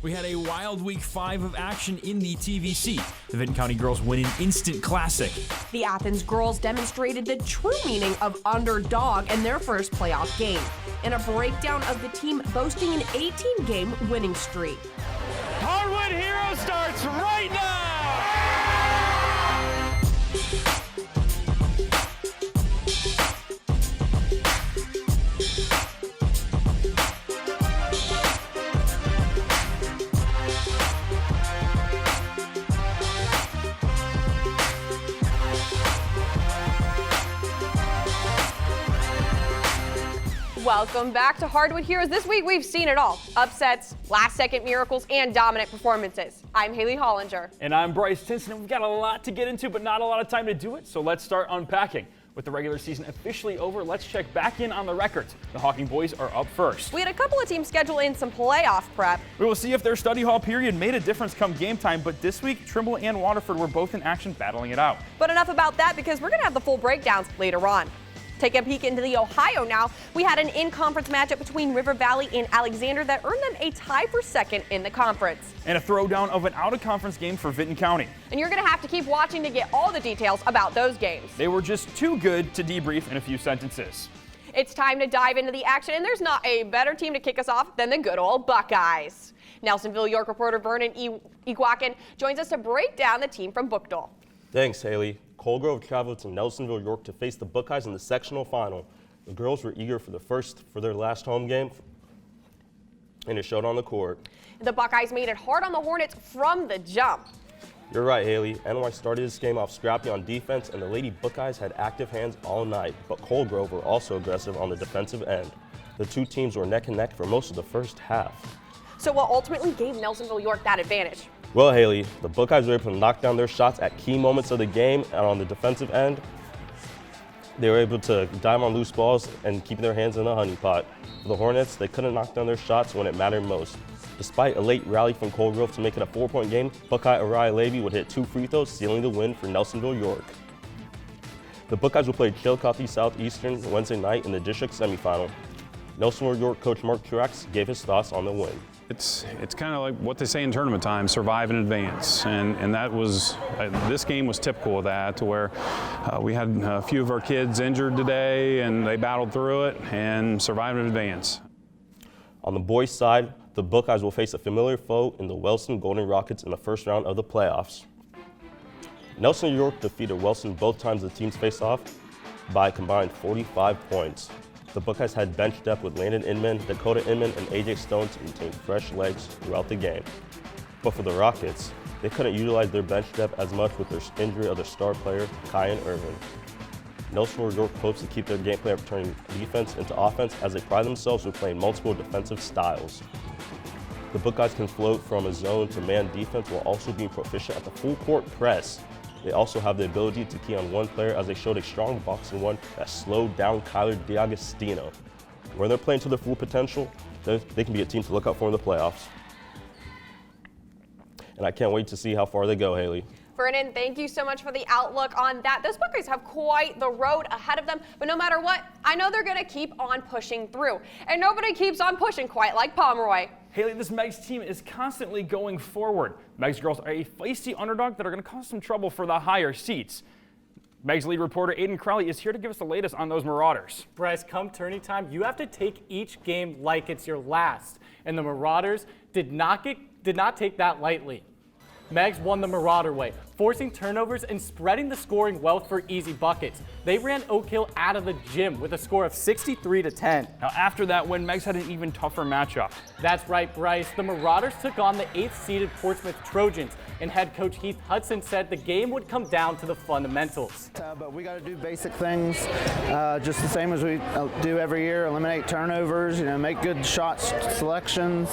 We had a wild week 5 of action in the TVC. The Vinton County girls win an instant classic. The Athens girls demonstrated the true meaning of underdog in their first playoff game, and a breakdown of the team boasting an 18-game winning streak. Hardwood Hero starts right now! Welcome back to Hardwood Heroes. This week we've seen it all. Upsets, last-second miracles, and dominant performances. I'm Haley Hollinger. And I'm Bryce Tinson, and we've got a lot to get into, but not a lot of time to do it, so let's start unpacking. With the regular season officially over, let's check back in on the records. The Hawking boys are up first. We had a couple of teams schedule in some playoff prep. We will see if their study hall period made a difference come game time, but this week, Trimble and Waterford were both in action battling it out. But enough about that, because we're going to have the full breakdowns later on. Take a peek into the Ohio now. We had an in-conference matchup between River Valley and Alexander that earned them a tie for second in the conference. And a throwdown of an out-of-conference game for Vinton County. And you're going to have to keep watching to get all the details about those games. They were just too good to debrief in a few sentences. It's time to dive into the action, and there's not a better team to kick us off than the good old Buckeyes. Nelsonville York reporter Vernon Iguacan joins us to break down the team from Bookdale. Thanks, Haley. Colgrove traveled to Nelsonville, York to face the Buckeyes in the sectional final. The girls were eager for their last home game, and it showed on the court. The Buckeyes made it hard on the Hornets from the jump. You're right, Haley. NY started this game off scrappy on defense, and the Lady Buckeyes had active hands all night, but Colgrove were also aggressive on the defensive end. The two teams were neck and neck for most of the first half. So what ultimately gave Nelsonville York that advantage? Well, Haley, the Buckeyes were able to knock down their shots at key moments of the game, and on the defensive end, they were able to dive on loose balls and keep their hands in the honey pot. For the Hornets, they couldn't knock down their shots when it mattered most. Despite a late rally from Colgrove to make it a 4-point game, Buckeye Araya Levy would hit 2 free throws, sealing the win for Nelsonville York. The Buckeyes will play Chillicothe Southeastern Wednesday night in the district semifinal. Nelsonville York coach Mark Truax gave his thoughts on the win. It's kind of like what they say in tournament time, survive and advance. And that was, this game was typical of that, to where we had a few of our kids injured today, and they battled through it and survived and advance. On the boys' side, the Buckeyes will face a familiar foe in the Wellston Golden Rockets in the first round of the playoffs. Nelsonville York defeated Wellston both times the teams faced off by a combined 45 points. The Buckeyes had bench depth with Landon Inman, Dakota Inman, and AJ Stone to maintain fresh legs throughout the game. But for the Rockets, they couldn't utilize their bench depth as much with their injury of their star player, Kyan Irvin. Nelsonville York hopes to keep their game plan of turning defense into offense as they pride themselves with playing multiple defensive styles. The Buckeyes can float from a zone to man defense while also being proficient at the full court press. They also have the ability to key on one player, as they showed a strong boxing one that slowed down Kyler D'Agostino. When they're playing to their full potential, they can be a team to look out for in the playoffs. And I can't wait to see how far they go, Haley. Vernon, thank you so much for the outlook on that. Those Buckeyes have quite the road ahead of them, but no matter what, I know they're going to keep on pushing through. And nobody keeps on pushing quite like Pomeroy. Haley, this Megs team is constantly going forward. Megs girls are a feisty underdog that are going to cause some trouble for the higher seats. Megs lead reporter Aiden Crowley is here to give us the latest on those Marauders. Bryce, come tourney time, you have to take each game like it's your last. And the Marauders did not take that lightly. Megs won the Marauder way, forcing turnovers and spreading the scoring wealth for easy buckets. They ran Oak Hill out of the gym with a score of 63-10. Now after that win, Megs had an even tougher matchup. That's right, Bryce. The Marauders took on the 8th-seeded Portsmouth Trojans, and head coach Heath Hudson said the game would come down to the fundamentals. But we got to do basic things, just the same as we do every year. Eliminate turnovers, make good shot selections,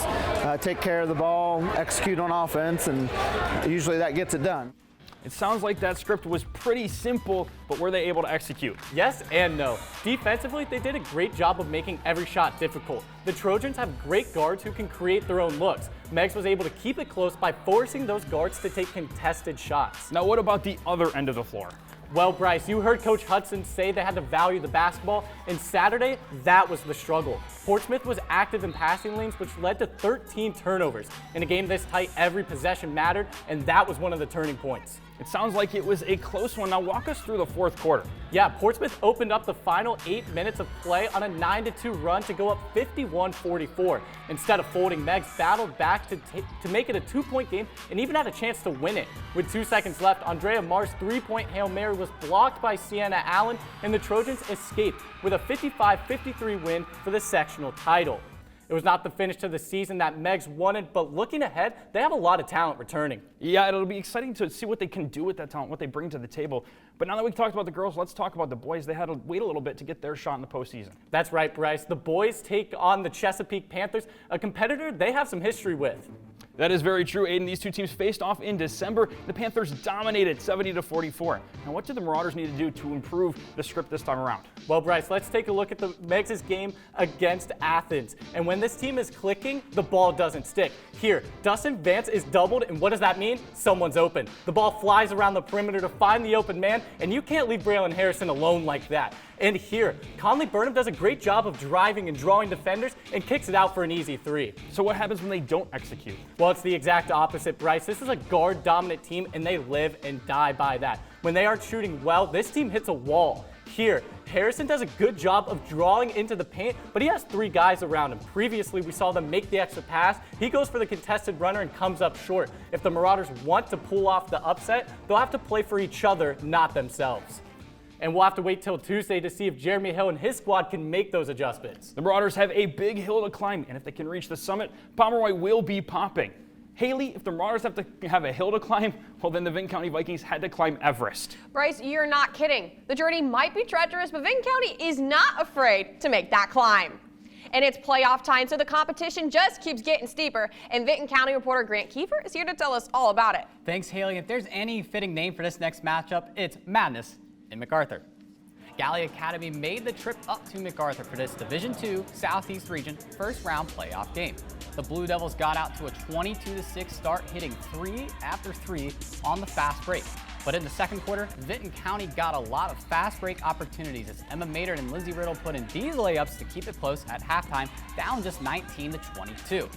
take care of the ball, execute on offense, and usually that gets it done. It sounds like that script was pretty simple, but were they able to execute? Yes and no. Defensively, they did a great job of making every shot difficult. The Trojans have great guards who can create their own looks. Megs was able to keep it close by forcing those guards to take contested shots. Now what about the other end of the floor? Well, Bryce, you heard Coach Hudson say they had to value the basketball, and Saturday, that was the struggle. Portsmouth was active in passing lanes, which led to 13 turnovers. In a game this tight, every possession mattered, and that was one of the turning points. It sounds like it was a close one. Now walk us through the fourth quarter. Yeah, Portsmouth opened up the final 8 minutes of play on a 9-2 run to go up 51-44. Instead of folding, Megs battled back to make it a 2-point game and even had a chance to win it. With 2 seconds left, Andrea Mar's 3-point Hail Mary was blocked by Sienna Allen, and the Trojans escaped with a 55-53 win for the sectional title. It was not the finish to the season that Megs wanted, but looking ahead, they have a lot of talent returning. Yeah, it'll be exciting to see what they can do with that talent, what they bring to the table. But now that we've talked about the girls, let's talk about the boys. They had to wait a little bit to get their shot in the postseason. That's right, Bryce. The boys take on the Chesapeake Panthers, a competitor they have some history with. That is very true, Aiden. These two teams faced off in December. The Panthers dominated 70-44. Now, what do the Marauders need to do to improve the script this time around? Well, Bryce, let's take a look at the Megs' game against Athens. And when this team is clicking, the ball doesn't stick. Here, Dustin Vance is doubled, and what does that mean? Someone's open. The ball flies around the perimeter to find the open man, and you can't leave Braylon Harrison alone like that. And here, Conley Burnham does a great job of driving and drawing defenders and kicks it out for an easy 3. So what happens when they don't execute? Well, it's the exact opposite, Bryce. This is a guard-dominant team, and they live and die by that. When they aren't shooting well, this team hits a wall. Here, Harrison does a good job of drawing into the paint, but he has 3 guys around him. Previously, we saw them make the extra pass. He goes for the contested runner and comes up short. If the Marauders want to pull off the upset, they'll have to play for each other, not themselves. And we'll have to wait till Tuesday to see if Jeremy Hill and his squad can make those adjustments. The Marauders have a big hill to climb, and if they can reach the summit, Pomeroy will be popping. Haley, if the Marauders have to have a hill to climb, well, then the Vinton County Vikings had to climb Everest. Bryce, you're not kidding. The journey might be treacherous, but Vinton County is not afraid to make that climb. And it's playoff time, so the competition just keeps getting steeper. And Vinton County reporter Grant Kiefer is here to tell us all about it. Thanks, Haley. If there's any fitting name for this next matchup, it's Madness in MacArthur. Galley Academy made the trip up to MacArthur for this Division II Southeast Region first round playoff game. The Blue Devils got out to a 22-6 start, hitting 3 after 3 on the fast break. But in the second quarter, Vinton County got a lot of fast break opportunities as Emma Maynard and Lindsay Riddle put in these layups to keep it close at halftime, down just 19-22.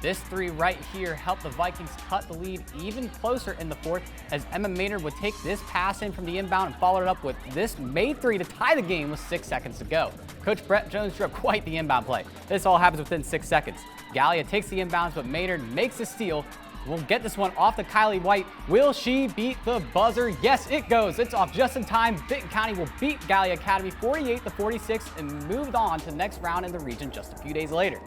This 3 right here helped the Vikings cut the lead even closer in the fourth as Emma Maynard would take this pass in from the inbound and followed it up with this made 3 to tie the game with 6 seconds to go. Coach Brett Jones drew up quite the inbound play. This all happens within 6 seconds. Gallia takes the inbounds, but Maynard makes a steal. We'll get this one off to Kylie White. Will she beat the buzzer? Yes, it goes. It's off just in time. Vinton County will beat Gallia Academy 48-46 and moved on to the next round in the region just a few days later.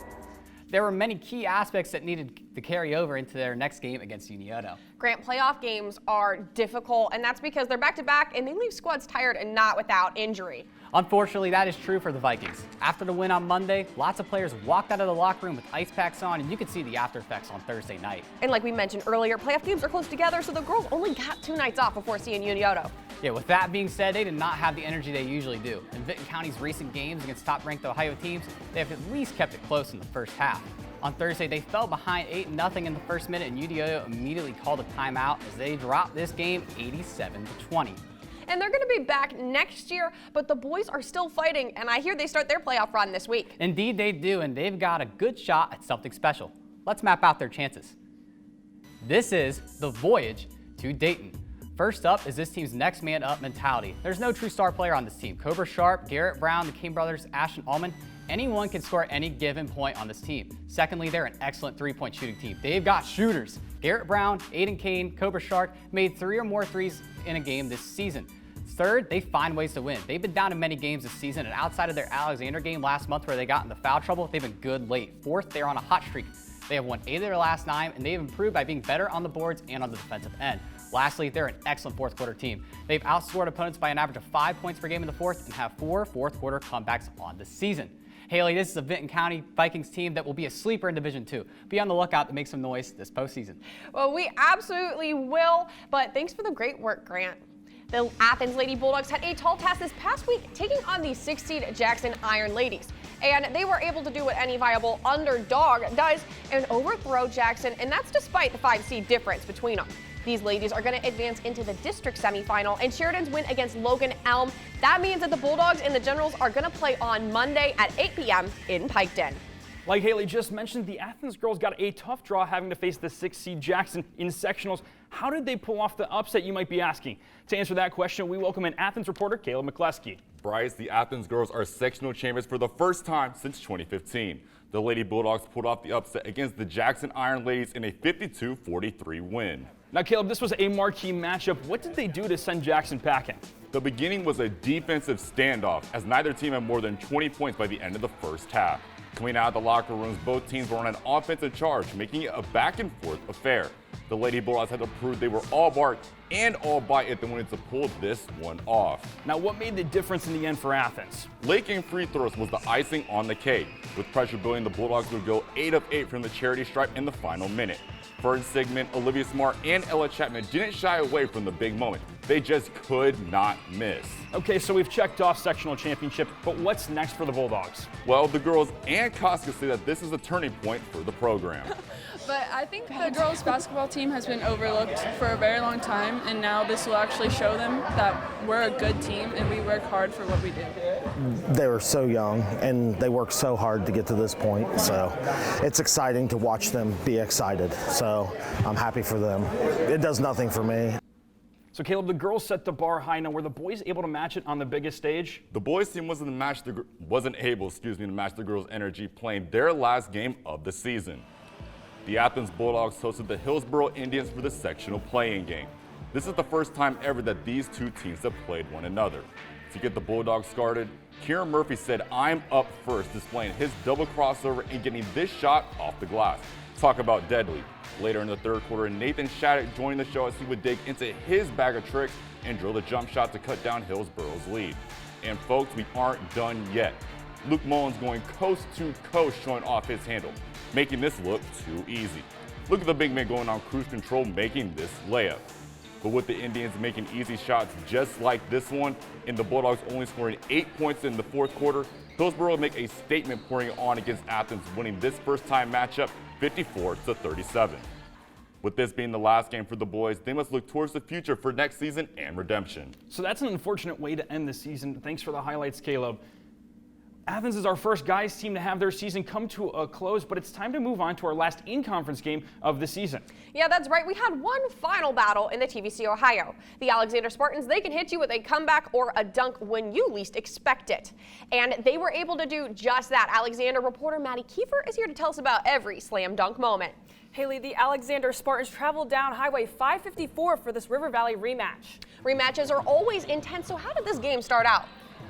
There were many key aspects that needed to carry over into their next game against Unioto. Grant, playoff games are difficult, and that's because they're back-to-back, and they leave squads tired and not without injury. Unfortunately, that is true for the Vikings. After the win on Monday, lots of players walked out of the locker room with ice packs on, and you could see the after effects on Thursday night. And like we mentioned earlier, playoff games are close together, so the girls only got 2 nights off before seeing Unioto. Yeah, with that being said, they did not have the energy they usually do. In Vinton County's recent games against top-ranked Ohio teams, they have at least kept it close in the first half. On Thursday, they fell behind 8-0 in the first minute, and Unioto immediately called a timeout as they dropped this game 87-20. And they're going to be back next year, but the boys are still fighting, and I hear they start their playoff run this week. Indeed they do, and they've got a good shot at something special. Let's map out their chances. This is the voyage to Dayton. First up is this team's next man up mentality. There's no true star player on this team. Cobra Sharp, Garrett Brown, the King brothers, Ashton Allman, anyone can score at any given point on this team. Secondly, they're an excellent three-point shooting team. They've got shooters. Garrett Brown, Aiden Kane, Cobra Shark made 3 or more threes in a game this season. Third, they find ways to win. They've been down in many games this season, and outside of their Alexander game last month where they got into foul trouble, they've been good late. Fourth, they're on a hot streak. They have won 8 of their last 9, and they've improved by being better on the boards and on the defensive end. Lastly, they're an excellent fourth quarter team. They've outscored opponents by an average of 5 points per game in the fourth and have 4 fourth quarter comebacks on the season. Haley, this is a Vinton County Vikings team that will be a sleeper in Division II. Be on the lookout to make some noise this postseason. Well, we absolutely will, but thanks for the great work, Grant. The Athens Lady Bulldogs had a tall task this past week, taking on the 6-seed Jackson Iron Ladies. And they were able to do what any viable underdog does and overthrow Jackson, and that's despite the 5-seed difference between them. These ladies are going to advance into the district semifinal, and Sheridan's win against Logan Elm. That means that the Bulldogs and the Generals are going to play on Monday at 8 p.m. in Piketon. Like Haley just mentioned, the Athens girls got a tough draw having to face the 6th seed Jackson in sectionals. How did they pull off the upset, you might be asking? To answer that question, we welcome in Athens reporter Caleb McCleskey. Bryce, the Athens girls are sectional champions for the first time since 2015. The Lady Bulldogs pulled off the upset against the Jackson Iron Ladies in a 52-43 win. Now, Caleb, this was a marquee matchup. What did they do to send Jackson packing? The beginning was a defensive standoff as neither team had more than 20 points by the end of the first half. Coming out of the locker rooms, both teams were on an offensive charge, making it a back-and-forth affair. The Lady Bulldogs had to prove they were all bark and all bite if they wanted to pull this one off. Now, what made the difference in the end for Athens? Late-game free throws was the icing on the cake. With pressure building, the Bulldogs would go 8 of 8 from the charity stripe in the final minute. Fern Sigmund, Olivia Smart, and Ella Chapman didn't shy away from the big moment. They just could not miss. Okay, so we've checked off sectional championship, but what's next for the Bulldogs? Well, the girls and Koska say that this is a turning point for the program. But I think the girls' basketball team has been overlooked for a very long time, and now this will actually show them that we're a good team and we work hard for what we do. They were so young and they worked so hard to get to this point, so it's exciting to watch them be excited. So I'm happy for them. It does nothing for me. So Caleb, the girls set the bar high. Now, were the boys able to match it on the biggest stage? The boys team wasn't able to match the girls' energy playing their last game of the season. The Athens Bulldogs hosted the Hillsboro Indians for the sectional playing game. This is the first time ever that these two teams have played one another. To get the Bulldogs started, Kieran Murphy said, "I'm up first," displaying his double crossover and getting this shot off the glass. Talk about deadly. Later in the third quarter, Nathan Shattuck joined the show as he would dig into his bag of tricks and drill the jump shot to cut down Hillsboro's lead. And folks, we aren't done yet. Luke Mullins going coast to coast, showing off his handle, making this look too easy. Look at the big man going on cruise control, making this layup. But with the Indians making easy shots just like this one, and the Bulldogs only scoring 8 points in the fourth quarter, Hillsboro make a statement pouring it on against Athens, winning this first-time matchup 54-37. With this being the last game for the boys, they must look towards the future for next season and redemption. So that's an unfortunate way to end the season. Thanks for the highlights, Caleb. Athens is our first guys team to have their season come to a close, but it's time to move on to our last in-conference game of the season. Yeah, that's right. We had one final battle in the TVC Ohio. The Alexander Spartans, they can hit you with a comeback or a dunk when you least expect it. And they were able to do just that. Alexander reporter Maddie Kiefer is here to tell us about every slam dunk moment. Haley, the Alexander Spartans traveled down Highway 554 for this River Valley rematch. Rematches are always intense, so how did this game start out?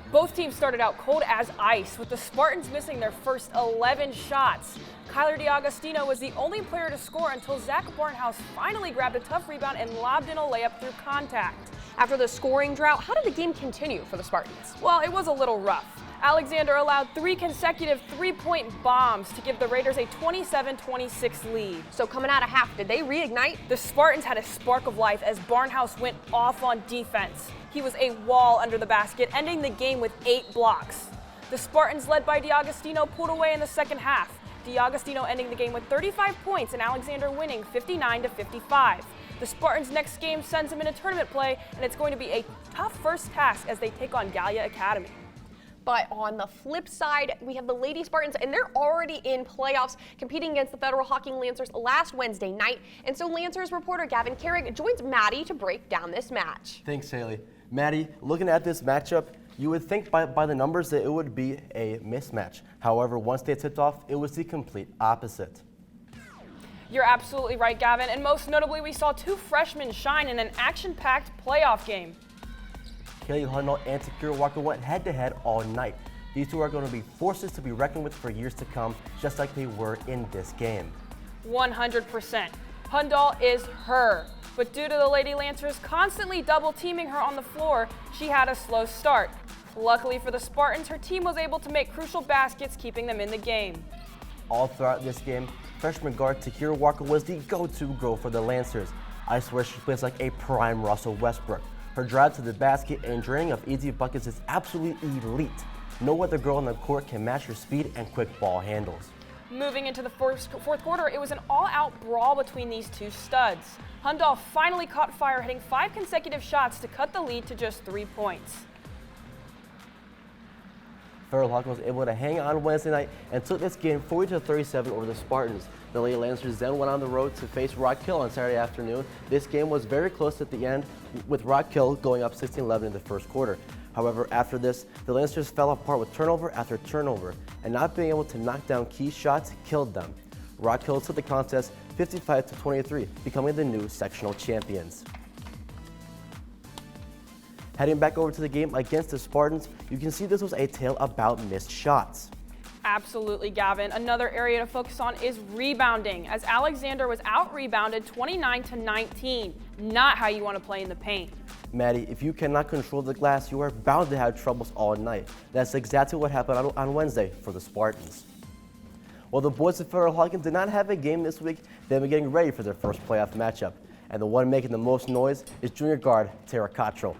Both teams started out cold as ice, with the Spartans missing their first 11 shots. Kyler DiAgostino was the only player to score until Zach Barnhouse finally grabbed a tough rebound and lobbed in a layup through contact. After the scoring drought, how did the game continue for the Spartans? Well, it was a little rough. Alexander allowed 3 consecutive three-point bombs to give the Raiders a 27-26 lead. So coming out of half, did they reignite? The Spartans had a spark of life as Barnhouse went off on defense. He was a wall under the basket, ending the game with 8 blocks. The Spartans, led by DiAgostino, pulled away in the second half. DiAgostino ending the game with 35 points and Alexander winning 59-55. The Spartans' next game sends them into tournament play, and it's going to be a tough first task as they take on Gallia Academy. But on the flip side, we have the Lady Spartans, and they're already in playoffs, competing against the Federal Hawking Lancers last Wednesday night. And so Lancers reporter Gavin Carrick joins Maddie to break down this match. Thanks, Haley. Maddie, looking at this matchup, you would think by the numbers that it would be a mismatch. However, once they tipped off, it was the complete opposite. You're absolutely right, Gavin, and most notably, we saw 2 freshmen shine in an action-packed playoff game. Kaylee Hunnell and Takira Walker went head-to-head all night. These two are going to be forces to be reckoned with for years to come, just like they were in this game. 100%. Hundal is her, but due to the Lady Lancers constantly double-teaming her on the floor, she had a slow start. Luckily for the Spartans, her team was able to make crucial baskets, keeping them in the game. All throughout this game, freshman guard Takira Walker was the go-to girl for the Lancers. I swear she plays like a prime Russell Westbrook. Her drive to the basket and draining of easy buckets is absolutely elite. No other girl on the court can match her speed and quick ball handles. Moving into the fourth quarter, it was an all-out brawl between these two studs. Hundahl finally caught fire, hitting 5 consecutive shots to cut the lead to just 3 points. Federal Hawk was able to hang on Wednesday night and took this game 40-37 over the Spartans. The Lady Lancers then went on the road to face Rock Hill on Saturday afternoon. This game was very close at the end, with Rock Hill going up 16-11 in the first quarter. However, after this, the Lancers fell apart with turnover after turnover, and not being able to knock down key shots killed them. Rock Hill took the contest 55-23, becoming the new sectional champions. Heading back over to the game against the Spartans, you can see this was a tale about missed shots. Absolutely, Gavin. Another area to focus on is rebounding, as Alexander was out-rebounded 29-19. Not how you want to play in the paint. Maddie, if you cannot control the glass, you are bound to have troubles all night. That's exactly what happened on Wednesday for the Spartans. While the boys of Federal Hawkins did not have a game this week, they've been getting ready for their first playoff matchup. And the one making the most noise is junior guard Tara Cottrell.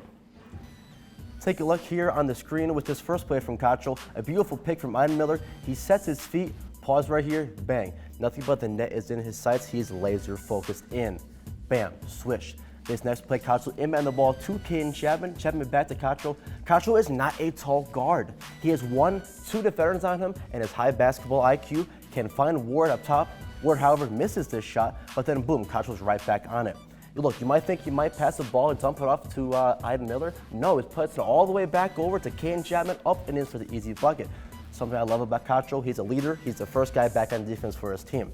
Take a look here on the screen with this first play from Cottrell. A beautiful pick from Iden Miller. He sets his feet, pause right here, bang. Nothing but the net is in his sights. He is laser focused in. Bam, swish. This next play, Cottrell inbound the ball to Caden Chapman. Chapman back to Cottrell. Cottrell is not a tall guard. He has 1-2 defenders on him, and his high basketball IQ can find Ward up top. Ward, however, misses this shot, but then boom, Cottrell's right back on it. Look, you might think he might pass the ball and dump it off to Iden Miller. No, it puts it all the way back over to Caden Chapman, up and in for the easy bucket. Something I love about Cottrell, he's a leader. He's the first guy back on defense for his team.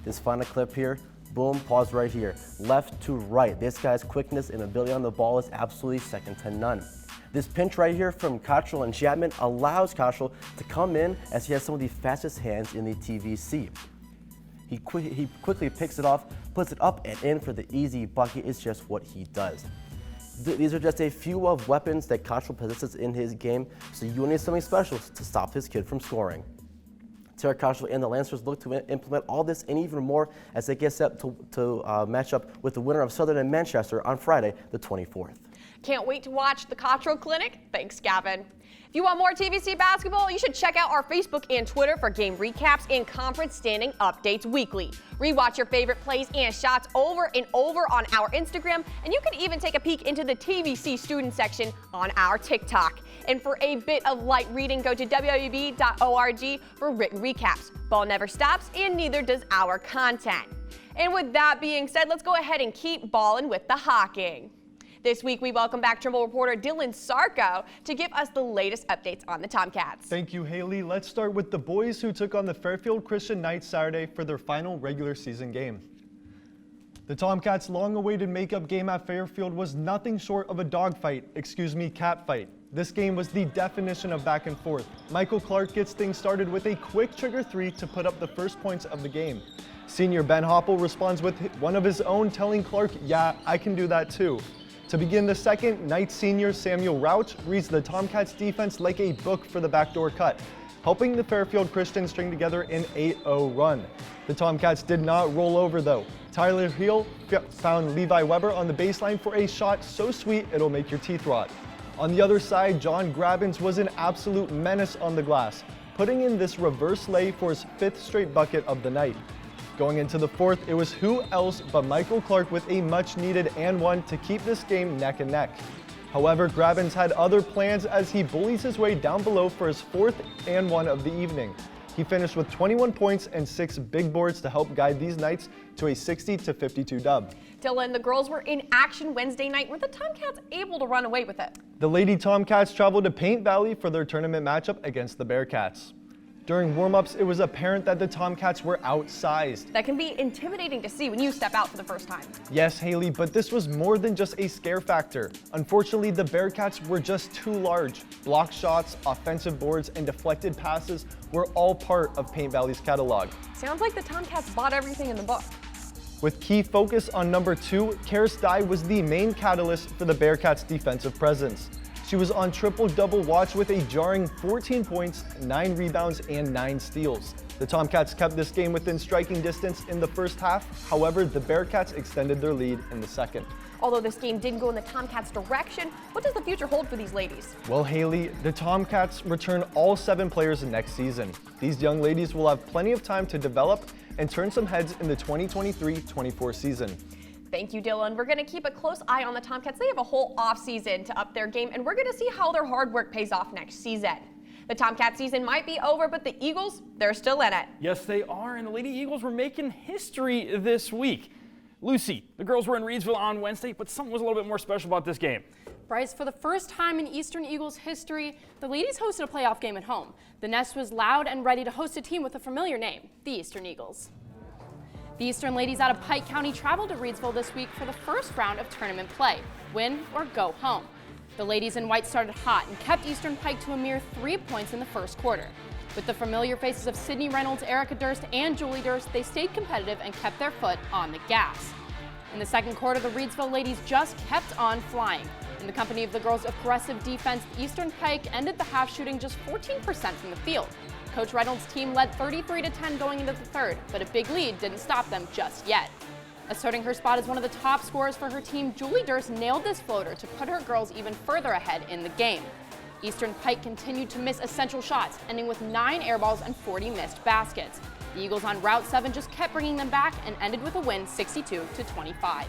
This final clip here, boom, pause right here. Left to right. This guy's quickness and ability on the ball is absolutely second to none. This pinch right here from Cottrell and Chapman allows Cottrell to come in as he has some of the fastest hands in the TVC. He quickly picks it off, puts it up and in for the easy bucket. It's just what he does. These are just a few of weapons that Cottrell possesses in his game, so you need something special to stop this kid from scoring. Tara Cottrell and the Lancers look to implement all this and even more as they get set to match up with the winner of Southern and Manchester on Friday, the 24th. Can't wait to watch the Cottrell Clinic. Thanks, Gavin. If you want more TVC basketball, you should check out our Facebook and Twitter for game recaps and conference standing updates weekly. Rewatch your favorite plays and shots over and over on our Instagram, and you can even take a peek into the TVC student section on our TikTok. And for a bit of light reading, go to WOUB.org for written recaps. Ball never stops, and neither does our content. And with that being said, let's go ahead and keep balling with the Hawking. This week, we welcome back Trimble reporter Dylan Sarko to give us the latest updates on the Tomcats. Thank you, Haley. Let's start with the boys who took on the Fairfield Christian Knights Saturday for their final regular season game. The Tomcats' long-awaited makeup game at Fairfield was nothing short of a dogfight, catfight. This game was the definition of back and forth. Michael Clark gets things started with a quick trigger three to put up the first points of the game. Senior Ben Hoppel responds with one of his own, telling Clark, "Yeah, I can do that too." To begin the second, Knights senior Samuel Rauch reads the Tomcats defense like a book for the backdoor cut, helping the Fairfield Christians string together an 8-0 run. The Tomcats did not roll over though. Tyler Heel found Levi Weber on the baseline for a shot so sweet it'll make your teeth rot. On the other side, John Grabbins was an absolute menace on the glass, putting in this reverse lay for his 5th straight bucket of the night. Going into the 4th, it was who else but Michael Clark with a much-needed and one to keep this game neck and neck. However, Grabbins had other plans as he bullies his way down below for his 4th and one of the evening. He finished with 21 points and 6 big boards to help guide these Knights to a 60-52 dub. Dylan, the girls were in action Wednesday night. Were the Tomcats able to run away with it? The Lady Tomcats traveled to Paint Valley for their tournament matchup against the Bearcats. During warm-ups, it was apparent that the Tomcats were outsized. That can be intimidating to see when you step out for the first time. Yes, Haley, but this was more than just a scare factor. Unfortunately, the Bearcats were just too large. Block shots, offensive boards, and deflected passes were all part of Paint Valley's catalog. Sounds like the Tomcats bought everything in the book. With key focus on number 2, Karis Dye was the main catalyst for the Bearcats' defensive presence. She was on triple-double watch with a jarring 14 points, 9 rebounds, and 9 steals. The Tomcats kept this game within striking distance in the first half. However, the Bearcats extended their lead in the second. Although this game didn't go in the Tomcats' direction, what does the future hold for these ladies? Well, Haley, the Tomcats return all 7 players next season. These young ladies will have plenty of time to develop and turn some heads in the 2023-24 season. Thank you, Dylan. We're going to keep a close eye on the Tomcats. They have a whole offseason to up their game, and we're going to see how their hard work pays off next season. The Tomcat season might be over, but the Eagles, they're still in it. Yes, they are, and the Lady Eagles were making history this week. Lucy, the girls were in Reidsville on Wednesday, but something was a little bit more special about this game. Bryce, for the first time in Eastern Eagles history, the ladies hosted a playoff game at home. The Nest was loud and ready to host a team with a familiar name, the Eastern Eagles. The Eastern ladies out of Pike County traveled to Reidsville this week for the first round of tournament play, win or go home. The ladies in white started hot and kept Eastern Pike to a mere 3 points in the first quarter. With the familiar faces of Sydney Reynolds, Erica Durst, and Julie Durst, they stayed competitive and kept their foot on the gas. In the second quarter, the Reidsville ladies just kept on flying. In the company of the girls' aggressive defense, Eastern Pike ended the half shooting just 14% from the field. Coach Reynolds' team led 33-10 going into the third, but a big lead didn't stop them just yet. Asserting her spot as one of the top scorers for her team, Julie Durst nailed this floater to put her girls even further ahead in the game. Eastern Pike continued to miss essential shots, ending with 9 air balls and 40 missed baskets. The Eagles on Route 7 just kept bringing them back and ended with a win 62-25.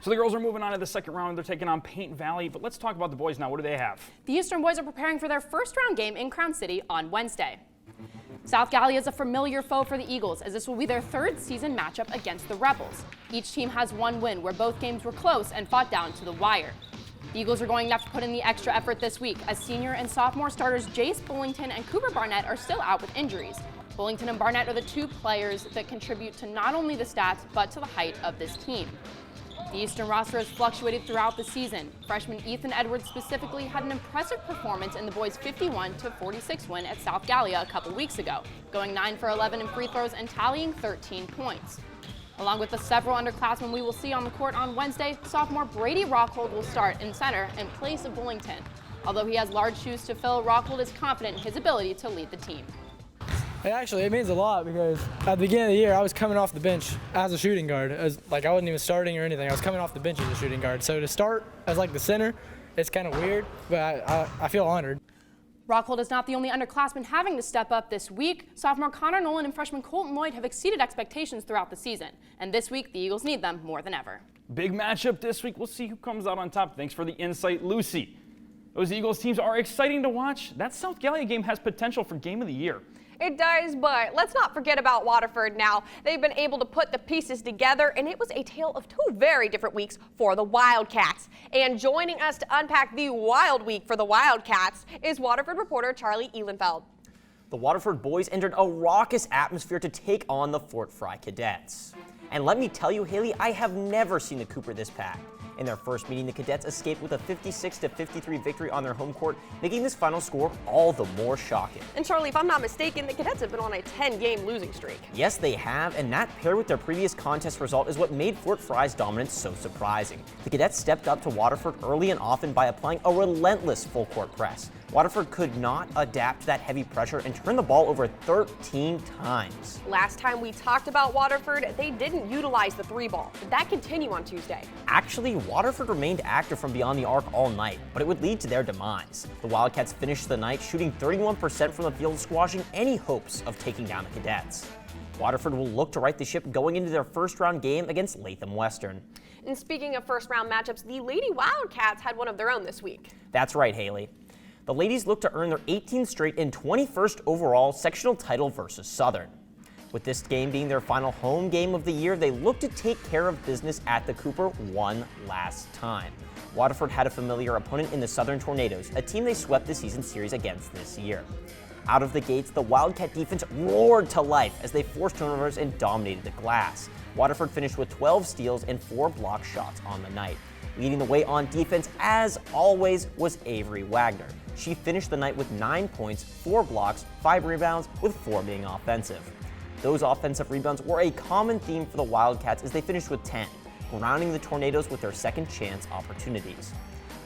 So the girls are moving on to the second round. They're taking on Paint Valley, but let's talk about the boys now. What do they have? The Eastern boys are preparing for their first round game in Crown City on Wednesday. South Gallia is a familiar foe for the Eagles, as this will be their third season matchup against the Rebels. Each team has one win, where both games were close and fought down to the wire. The Eagles are going to have to put in the extra effort this week, as senior and sophomore starters Jace Bullington and Cooper Barnett are still out with injuries. Bullington and Barnett are the 2 players that contribute to not only the stats, but to the height of this team. The Eastern roster has fluctuated throughout the season. Freshman Ethan Edwards specifically had an impressive performance in the boys' 51-46 win at South Gallia a couple weeks ago, going 9 for 11 in free throws and tallying 13 points. Along with the several underclassmen we will see on the court on Wednesday, sophomore Brady Rockhold will start in center in place of Bullington. Although he has large shoes to fill, Rockhold is confident in his ability to lead the team. It means a lot because at the beginning of the year, I was coming off the bench as a shooting guard. I wasn't even starting or anything. I was coming off the bench as a shooting guard. So to start as the center, it's kind of weird, but I feel honored. Rockhold is not the only underclassman having to step up this week. Sophomore Connor Nolan and freshman Colton Lloyd have exceeded expectations throughout the season. And this week, the Eagles need them more than ever. Big matchup this week. We'll see who comes out on top. Thanks for the insight, Lucy. Those Eagles teams are exciting to watch. That South Gallia game has potential for Game of the Year. It does, but let's not forget about Waterford now. They've been able to put the pieces together, and it was a tale of 2 very different weeks for the Wildcats. And joining us to unpack the wild week for the Wildcats is Waterford reporter Charlie Ehlenfeld. The Waterford boys entered a raucous atmosphere to take on the Fort Fry Cadets. And let me tell you, Haley, I have never seen the Cooper this packed. In their first meeting, the Cadets escaped with a 56-53 victory on their home court, making this final score all the more shocking. And Charlie, if I'm not mistaken, the Cadets have been on a 10-game losing streak. Yes, they have, and that paired with their previous contest result is what made Fort Fry's dominance so surprising. The Cadets stepped up to Waterford early and often by applying a relentless full-court press. Waterford could not adapt to that heavy pressure and turn the ball over 13 times. Last time we talked about Waterford, they didn't utilize the 3-ball. Did that continue on Tuesday? Actually, Waterford remained active from beyond the arc all night, but it would lead to their demise. The Wildcats finished the night shooting 31% from the field, squashing any hopes of taking down the Cadets. Waterford will look to right the ship going into their first-round game against Latham Western. And speaking of first-round matchups, the Lady Wildcats had one of their own this week. That's right, Haley. The ladies look to earn their 18th straight and 21st overall sectional title versus Southern. With this game being their final home game of the year, they look to take care of business at the Cooper one last time. Waterford had a familiar opponent in the Southern Tornadoes, a team they swept the season series against this year. Out of the gates, the Wildcat defense roared to life as they forced turnovers and dominated the glass. Waterford finished with 12 steals and 4 block shots on the night. Leading the way on defense, as always, was Avery Wagner. She finished the night with 9 points, 4 blocks, 5 rebounds, with 4 being offensive. Those offensive rebounds were a common theme for the Wildcats as they finished with 10, grounding the Tornadoes with their second chance opportunities.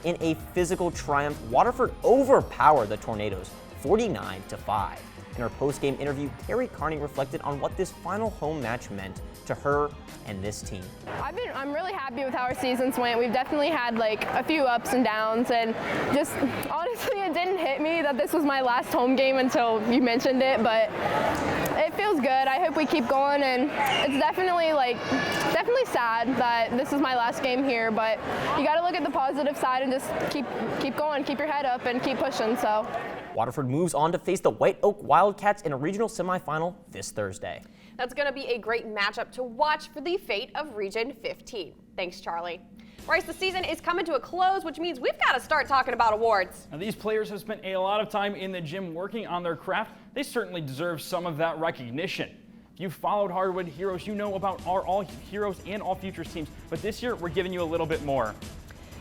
In a physical triumph, Waterford overpowered the Tornadoes 49-5. In her post-game interview, Terry Carney reflected on what this final home match meant to her and this team. I'm really happy with how our seasons went. We've definitely had like a few ups and downs, and just honestly it didn't hit me that this was my last home game until you mentioned it, but it feels good. I hope we keep going, and it's definitely sad that this is my last game here, but you got to look at the positive side and just keep going, keep your head up and keep pushing. So Waterford moves on to face the White Oak Wildcats in a regional semifinal this Thursday. That's going to be a great matchup to watch for the fate of Region 15. Thanks, Charlie. Bryce, the season is coming to a close, which means we've got to start talking about awards. Now, these players have spent a lot of time in the gym working on their craft. They certainly deserve some of that recognition. If you've followed Hardwood Heroes, you know about our All Heroes and All Futures teams, but this year we're giving you a little bit more.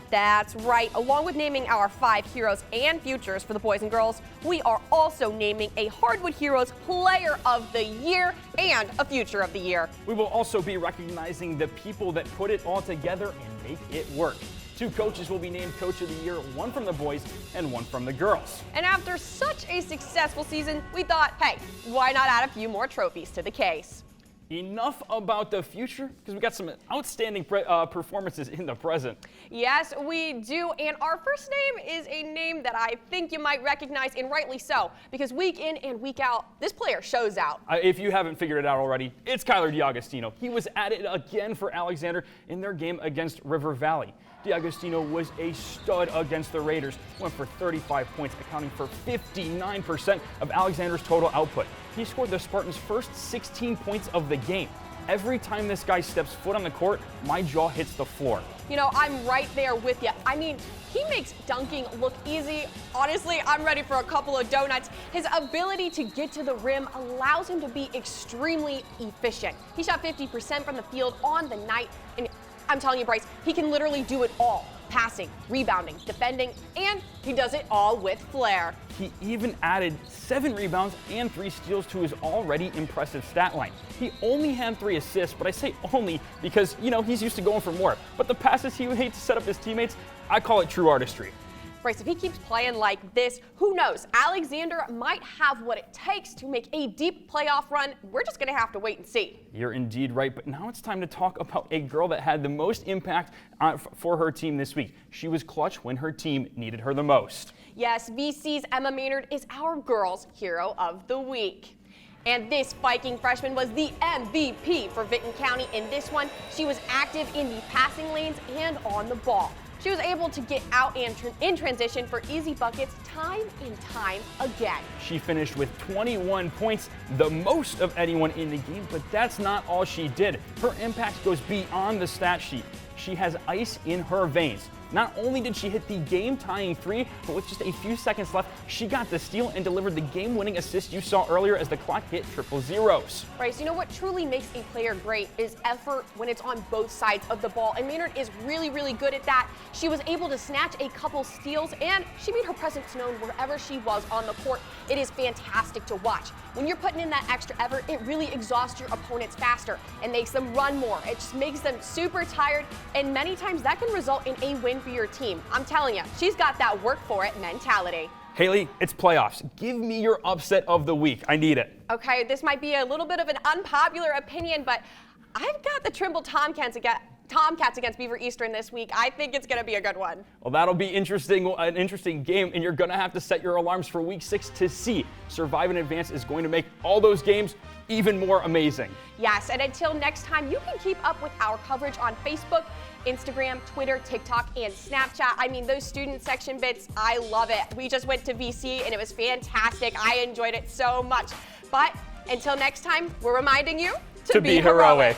That's right. Along with naming our 5 heroes and futures for the boys and girls, we are also naming a Hardwood Heroes Player of the Year and a Future of the Year. We will also be recognizing the people that put it all together and make it work. 2 coaches will be named Coach of the Year, 1 from the boys and 1 from the girls. And after such a successful season, we thought, hey, why not add a few more trophies to the case? Enough about the future, because we got some outstanding performances in the present. Yes, we do. And our first name is a name that I think you might recognize, and rightly so, because week in and week out, this player shows out. If you haven't figured it out already, it's Kyler DiAgostino. He was at it again for Alexander in their game against River Valley. DiAgostino was a stud against the Raiders, went for 35 points, accounting for 59% of Alexander's total output. He scored the Spartans' first 16 points of the game. Every time this guy steps foot on the court, my jaw hits the floor. You know, I'm right there with you. I mean, he makes dunking look easy. Honestly, I'm ready for a couple of donuts. His ability to get to the rim allows him to be extremely efficient. He shot 50% from the field on the night, and I'm telling you, Bryce, he can literally do it all. Passing, rebounding, defending, and he does it all with flair. He even added 7 rebounds and 3 steals to his already impressive stat line. He only had 3 assists, but I say only because, you know, he's used to going for more. But the passes he would hate to set up his teammates, I call it true artistry. Bryce, if he keeps playing like this, who knows? Alexander might have what it takes to make a deep playoff run. We're just going to have to wait and see. You're indeed right, but now it's time to talk about a girl that had the most impact for her team this week. She was clutch when her team needed her the most. Yes, VC's Emma Maynard is our Girls Hero of the Week. And this Viking freshman was the MVP for Vinton County in this one. She was active in the passing lanes and on the ball. She was able to get out and in transition for easy buckets time and time again. She finished with 21 points, the most of anyone in the game, but that's not all she did. Her impact goes beyond the stat sheet. She has ice in her veins. Not only did she hit the game-tying 3, but with just a few seconds left, she got the steal and delivered the game-winning assist you saw earlier as the clock hit triple zeros. Bryce, you know what truly makes a player great is effort when it's on both sides of the ball, and Maynard is really, really good at that. She was able to snatch a couple steals, and she made her presence known wherever she was on the court. It is fantastic to watch. When you're putting in that extra effort, it really exhausts your opponents faster and makes them run more. It just makes them super tired, and many times that can result in a win for your team. I'm telling you, she's got that work for it mentality. Haley, it's playoffs. Give me your upset of the week. I need it. Okay, this might be a little bit of an unpopular opinion, but I've got the Trimble Tomcats against Beaver Eastern this week. I think it's going to be a good one. Well, that'll be an interesting game, and you're going to have to set your alarms for week 6 to see. Survive and Advance is going to make all those games even more amazing. Yes, and until next time, you can keep up with our coverage on Facebook, Instagram, Twitter, TikTok, and Snapchat. I mean, those student section bits, I love it. We just went to VC, and it was fantastic. I enjoyed it so much. But until next time, we're reminding you to be heroic.